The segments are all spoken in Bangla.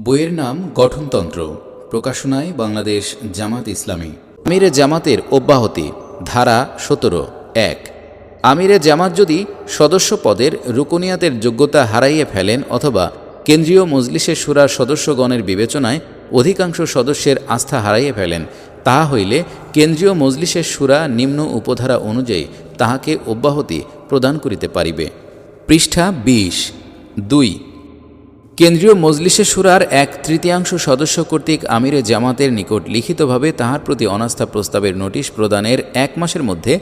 বইয়ের নাম গঠনতন্ত্র, প্রকাশনায় বাংলাদেশ জামাত ইসলামী। আমিরে জামাতের অব্যাহতি। ধারা ১৭(১) আমিরে জামাত যদি সদস্য পদের রুকনিয়াতের যোগ্যতা হারাইয়ে ফেলেন অথবা কেন্দ্রীয় মজলিসে শুরার সদস্যগণের বিবেচনায় অধিকাংশ সদস্যের আস্থা হারাইয়ে ফেলেন, তাহা হইলে কেন্দ্রীয় মজলিসের শুরা নিম্ন উপধারা অনুযায়ী তাহাকে অব্যাহতি প্রদান করিতে পারিবে। পৃষ্ঠা ২০(২) কেন্দ্রীয় মজলিসে শুরার 1/3 সদস্য কর্তৃক আমিরে জামাতের নিকট লিখিতভাবে তাহার প্রতি অনাস্থা প্রস্তাবের নোটিশ প্রদানের 1 মাসের মধ্যে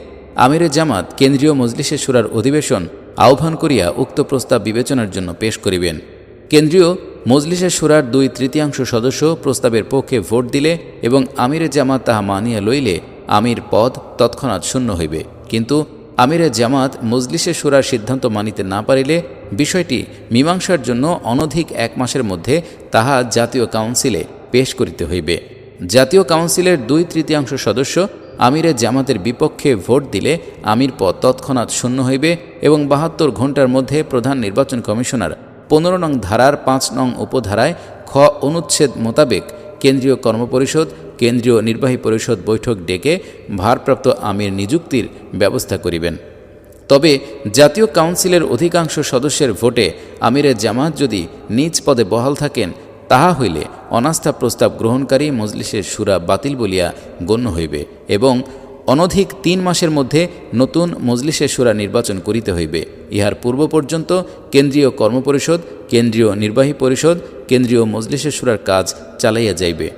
আমিরে জামাত কেন্দ্রীয় মজলিসে শুরার অধিবেশন আহ্বান করিয়া উক্ত প্রস্তাব বিবেচনার জন্য পেশ করিবেন। কেন্দ্রীয় মজলিসে শুরার 2/3 সদস্য প্রস্তাবের পক্ষে ভোট দিলে এবং আমিরে জামাত তাহা মানিয়া লইলে আমির পদ তৎক্ষণাৎ শূন্য হইবে। কিন্তু আমিরে জামাত মজলিসে শুরার সিদ্ধান্ত মানিতে না পারিলে বিষয়টি মীমাংসার জন্য অনধিক 1 মাসের মধ্যে তাহা জাতীয় কাউন্সিলে পেশ করিতে হইবে। জাতীয় কাউন্সিলের 2/3 সদস্য আমিরে জামাতের বিপক্ষে ভোট দিলে আমির পদ তৎক্ষণাৎ শূন্য হইবে এবং 72 ঘণ্টার মধ্যে প্রধান নির্বাচন কমিশনার 15 নং ধারার 5 নং উপধারায় খ অনুচ্ছেদ মোতাবেক কেন্দ্রীয় কর্মপরিষদ কেন্দ্রীয় নির্বাহী পরিষদ বৈঠক ডেকে ভারপ্রাপ্ত আমির নিযুক্তির ব্যবস্থা করিবেন। তবে জাতীয় কাউন্সিলের অধিকাংশ সদস্যের ভোটে আমিরে জামাত যদি নিজ পদে বহাল থাকেন, তাহা হইলে অনাস্থা প্রস্তাব গ্রহণকারী মজলিসের শুরা বাতিল বলিয়া গণ্য হইবে এবং অনধিক 3 মাসের মধ্যে নতুন মজলিসের শুরা নির্বাচন করিতে হইবে। ইহার পূর্ব পর্যন্ত কেন্দ্রীয় কর্মপরিষদ কেন্দ্রীয় নির্বাহী পরিষদ কেন্দ্রীয় মজলিসের শুরার কাজ চালাইয়া যাইবে।